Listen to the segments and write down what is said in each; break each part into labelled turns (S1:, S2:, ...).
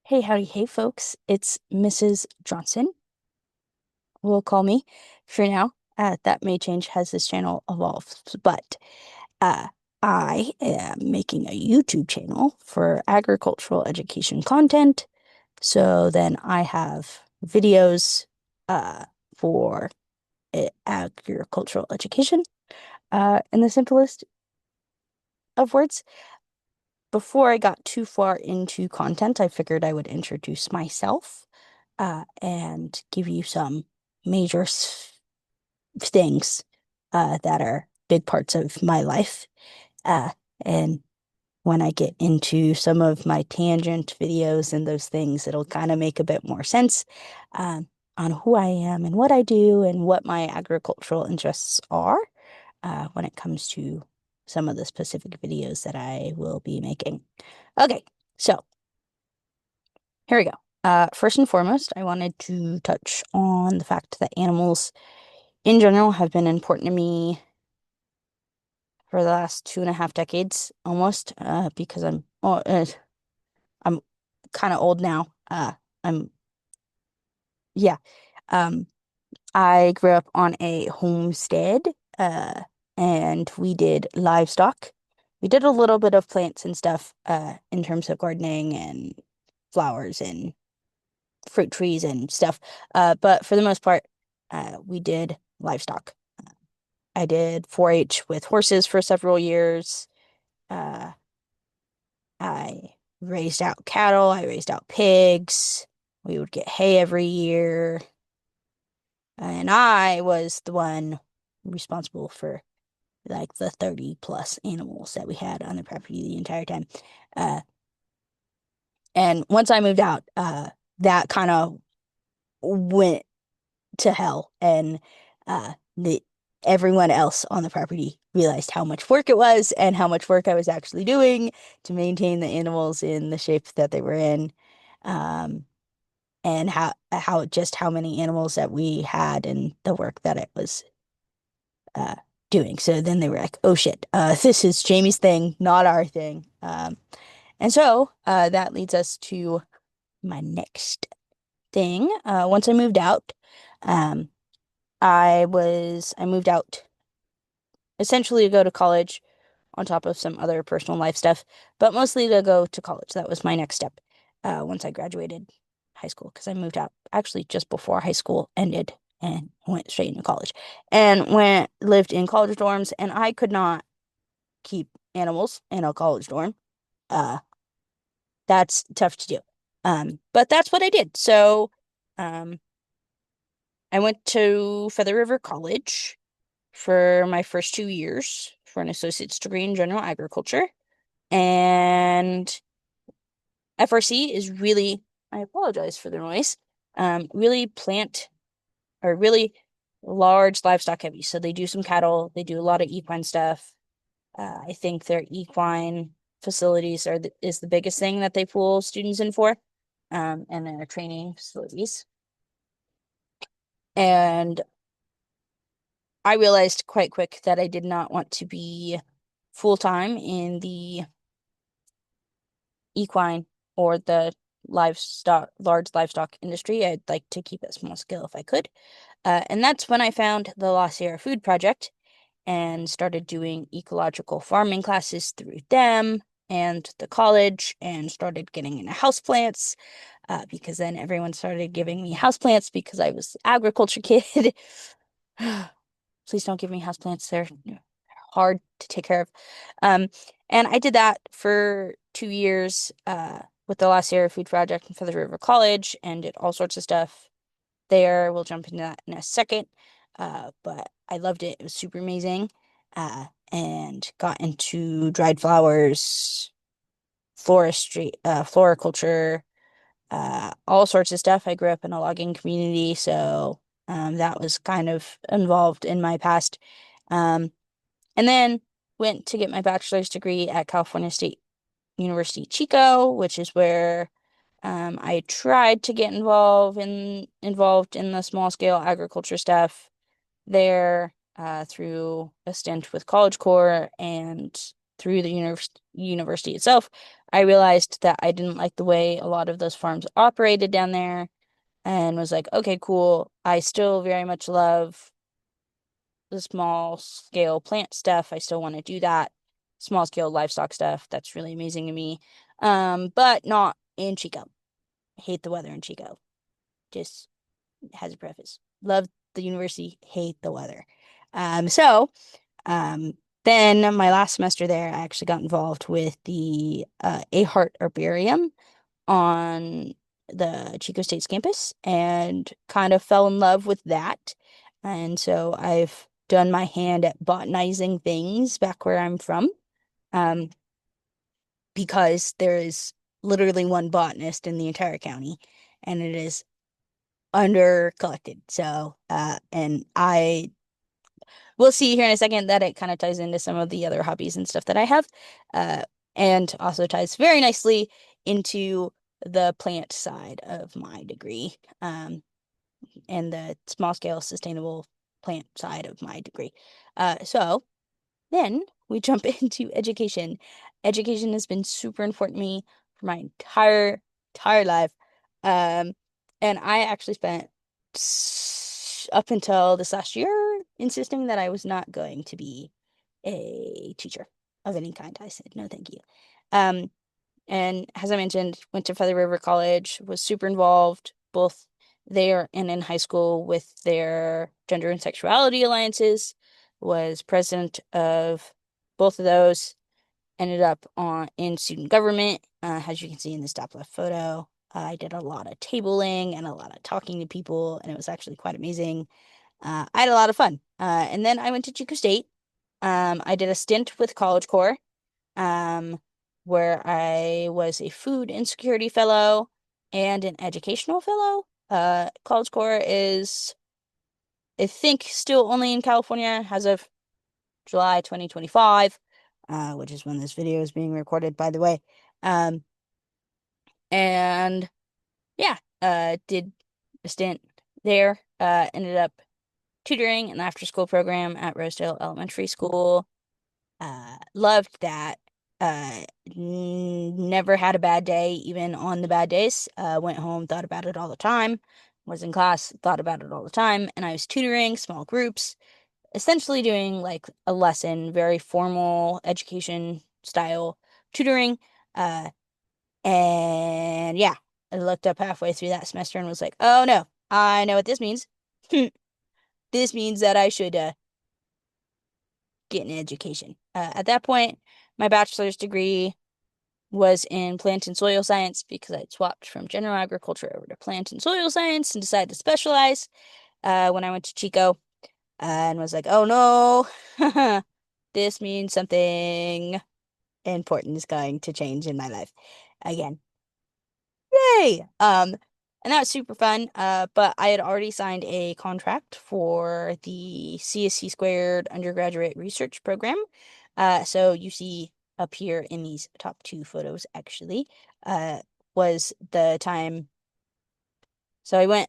S1: Hey, howdy, hey, folks. It's Mrs. Johnson. Will call me for now. That may change as this channel evolves, but uh, I am making a YouTube channel for agricultural education content. So then I have videos for agricultural education in the simplest of words. Before I got too far into content, I figured I would introduce myself and give you some major things that are big parts of my life. Uh, and when I get into some of my tangent videos and those things, it'll kind of make a bit more sense on who I am and what I do and what my agricultural interests are when it comes to some of the specific videos that I will be making. Okay, so here we go. First and foremost, I wanted to touch on the fact that animals in general have been important to me for the last 2.5 decades almost, because I'm kind of old now. I'm yeah. Um, I grew up on a homestead, uh, and we did livestock. We did a little bit of plants and stuff, in terms of gardening and flowers and fruit trees and stuff. But for the most part, we did livestock. I did 4-H with horses for several years. Uh, I raised out cattle. I raised out pigs. We would get hay every year. And I was the one responsible for like the 30 plus animals that we had on the property the entire time. Uh, and once I moved out, that kind of went to hell. And the everyone else on the property realized how much work it was and how much work I was actually doing to maintain the animals in the shape that they were in. Um, and how many animals that we had and the work that it was uh doing. So then they were like, "Oh shit, this is Jamie's thing, not our thing." And so that leads us to my next thing. Once I moved out, um, I moved out essentially to go to college on top of some other personal life stuff, but mostly to go to college. That was my next step once I graduated high school because I moved out actually just before high school ended and went straight into college and lived in college dorms, and I could not keep animals in a college dorm. Uh, that's tough to do. But that's what I did. So um, I went to Feather River College for my first 2 years for an associate's degree in general agriculture. And FRC is really, I apologize for the noise, really plant or really large livestock heavy. So they do some cattle, they do a lot of equine stuff. I think their equine facilities is the biggest thing that they pull students in for, and their training facilities. And I realized quite quick that I did not want to be full time in the equine or the large livestock industry. I'd like to keep it small scale if I could. And that's when I found the La Sierra Food Project and started doing ecological farming classes through them and the college and started getting into houseplants, because then everyone started giving me houseplants because I was agriculture kid. Please don't give me houseplants. They're hard to take care of. Um, and I did that for 2 years with the La Sierra Food Project and Feather River College and did all sorts of stuff there. We'll jump into that in a second. But I loved it. It was super amazing. And got into dried flowers, floristry, floriculture, all sorts of stuff. I grew up in a logging community, so that was kind of involved in my past. Um, and then went to get my bachelor's degree at California State University Chico, which is where I tried to get involved in the small scale agriculture stuff there through a stint with College Corps and through the university itself, I realized that I didn't like the way a lot of those farms operated down there and was like, okay, cool. I still very much love the small scale plant stuff. I still want to do that. Small scale livestock stuff. That's really amazing to me. But not in Chico. Hate the weather in Chico. Just has a preface. Love the university, hate the weather. So um, then my last semester there, I actually got involved with the Ahart Herbarium on the Chico State's campus and kind of fell in love with that. And so I've done my hand at botanizing things back where I'm from, um, because there is literally one botanist in the entire county, and it is under collected. So, and I we'll see here in a second that it kind of ties into some of the other hobbies and stuff that I have, uh, and also ties very nicely into the plant side of my degree, and the small scale sustainable plant side of my degree. So then we jump into education. Education has been super important to me for my entire life. Um, and I actually spent up until this last year insisting that I was not going to be a teacher of any kind. I said no, thank you. Um, and as I mentioned, went to Feather River College, was super involved both there and in high school with their gender and sexuality alliances, was president of both of those, ended up on in student government, as you can see in this top left photo. I did a lot of tabling and a lot of talking to people, and it was actually quite amazing. I had a lot of fun. And then I went to Chico State. I did a stint with College Corps, um, where I was a food insecurity fellow and an educational fellow. College Corps is, I think, still only in California as of July 2025, which is when this video is being recorded, by the way. Um, and yeah, did a stint there, ended up tutoring an after school program at Rosedale Elementary School. Loved that. Never had a bad day, even on the bad days. Went home, thought about it all the time. Was in class, thought about it all the time. And I was tutoring small groups, essentially doing like a lesson, very formal education style tutoring. Uh, and yeah, I looked up halfway through that semester and was like, oh no, I know what this means. This means that I should get an education. At that point, my bachelor's degree was in plant and soil science because I'd swapped from general agriculture over to plant and soil science and decided to specialize when I went to Chico, and was like, oh no, this means something important is going to change in my life again. Yay! And that was super fun. But I had already signed a contract for the CSC Squared undergraduate research program. So you see up here in these top two photos, actually, was the time. So I went,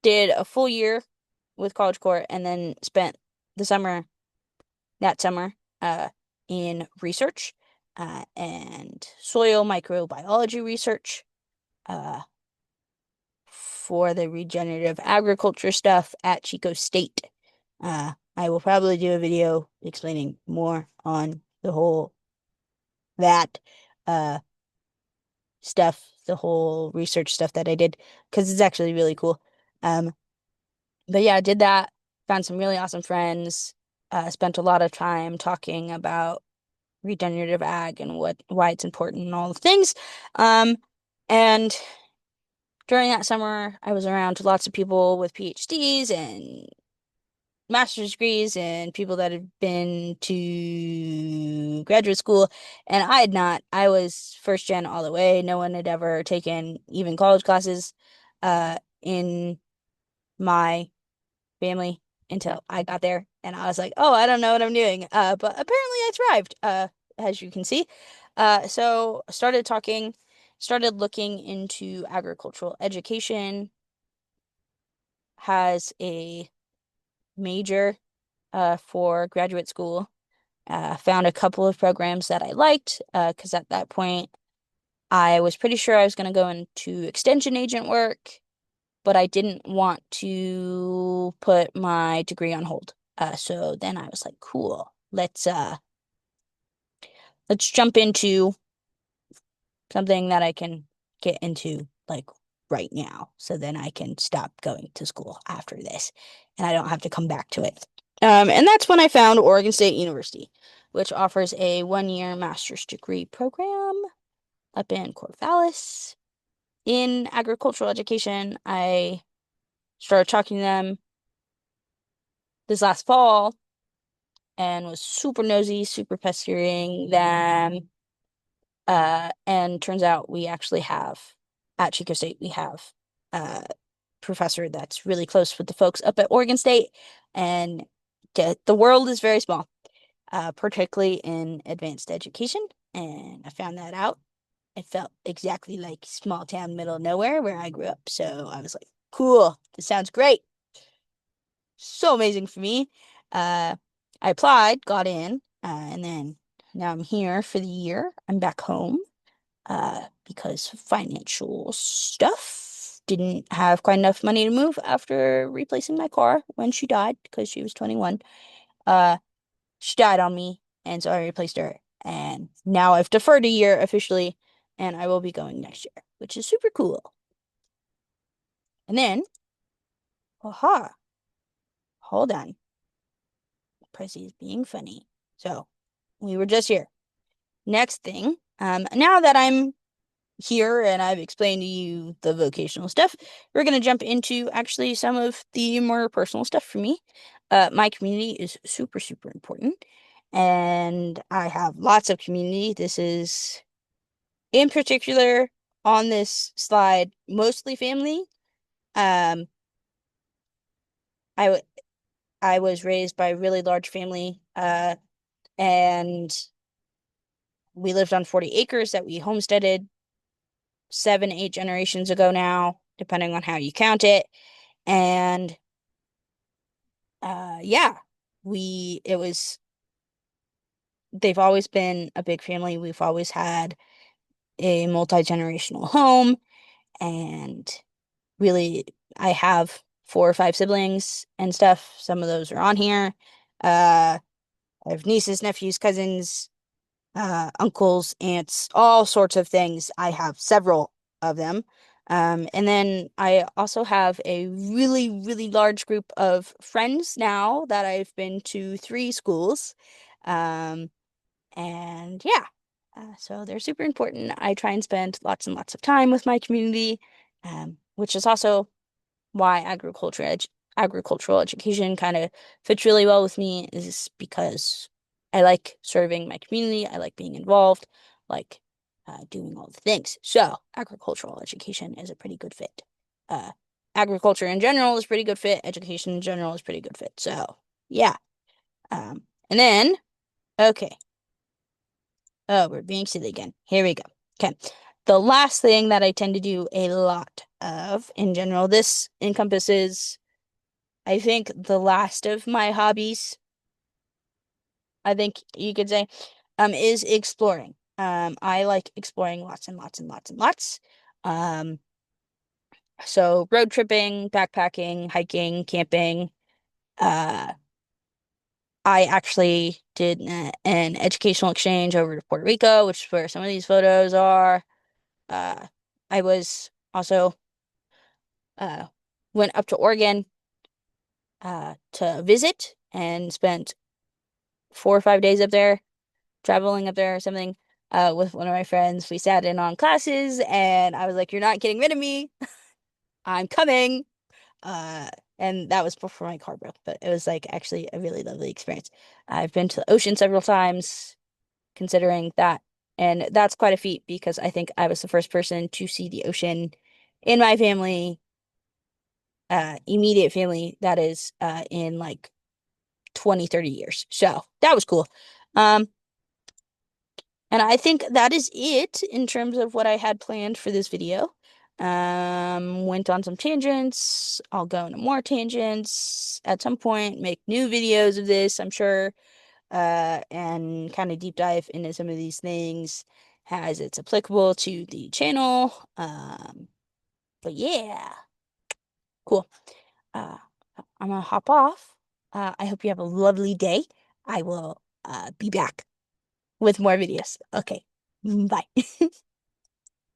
S1: did a full year with College Corps, and then spent the summer, that summer, in research, and soil microbiology research. Uh, for the regenerative agriculture stuff at Chico State. I will probably do a video explaining more on the whole that uh stuff, the whole research stuff that I did, because it's actually really cool. Um, but yeah, I did that, found some really awesome friends, spent a lot of time talking about regenerative ag and why it's important and all the things. And during that summer, I was around lots of people with PhDs and master's degrees and people that had been to graduate school, and I had not. I was first gen all the way. No one had ever taken even college classes in my family until I got there, and I was like, oh, I don't know what I'm doing. But apparently I thrived, as you can see. So started talking, started looking into agricultural education, has a major for graduate school, Found a couple of programs that I liked, because at that point I was pretty sure I was going to go into extension agent work, but I didn't want to put my degree on hold. So then I was like, cool, let's jump into something that I can get into like right now. So then I can stop going to school after this and I don't have to come back to it. And that's when I found Oregon State University, which offers a 1-year master's degree program up in Corvallis in agricultural education. I started talking to them this last fall and was super nosy, super pestering them. And turns out we actually have at Chico State, we have a professor that's really close with the folks up at Oregon State. And the world is very small, particularly in advanced education. And I found that out. It felt exactly like small town, middle of nowhere where I grew up. So I was like, cool, this sounds great. So amazing for me. Uh, I applied, got in, and then now I'm here for the year. I'm back home, because financial stuff. Didn't have quite enough money to move after replacing my car when she died because she was 21. Uh, she died on me, and so I replaced her. And now I've deferred a year officially, and I will be going next year, which is super cool. And then, aha, hold on. Prissy is being funny. So we were just here. Next thing, now that I'm here and I've explained to you the vocational stuff, we're going to jump into actually some of the more personal stuff for me. My community is super, super important, and I have lots of community. This is, in particular, on this slide, mostly family. Um, I I was raised by a really large family, and we lived on 40 acres that we homesteaded 7, 8 generations ago now, depending on how you count it. And yeah, it was, they've always been a big family. We've always had a multi-generational home, and really, I have 4 or 5 siblings and stuff. Some of those are on here. I have nieces, nephews, cousins, uncles, aunts, all sorts of things. I have several of them. And then I also have a really, really large group of friends now that I've been to 3 schools. Um, and yeah, so they're super important. I try and spend lots and lots of time with my community, which is also why agricultural education kind of fits really well with me, is because I like serving my community. I like being involved, like doing all the things. So agricultural education is a pretty good fit. Uh, Agriculture in general is pretty good fit. Education in general is pretty good fit. So yeah. And then, okay. Oh, we're being silly again. Here we go. Okay. The last thing that I tend to do a lot of in general, this encompasses, I think, the last of my hobbies, I think you could say, is exploring. I like exploring lots and lots and lots and lots. Um, so road tripping, backpacking, hiking, camping. Uh, I actually did an educational exchange over to Puerto Rico, which is where some of these photos are. Uh, I was also uh went up to Oregon to visit and spent 4 or 5 days up there, traveling up there or something, with one of my friends. We sat in on classes and I was like, "You're not getting rid of me. I'm coming." Uh, and that was before my car broke, but it was like actually a really lovely experience. I've been to the ocean several times, considering that, and that's quite a feat because I think I was the first person to see the ocean in my family, immediate family, that is, in like 20, 30 years. So that was cool. Um, and I think that is it in terms of what I had planned for this video. Went on some tangents. I'll go into more tangents at some point, make new videos of this, I'm sure. and kind of deep dive into some of these things as it's applicable to the channel. But yeah, cool. Uh, I'm gonna hop off. I hope you have a lovely day. I will be back with more videos. Okay, bye.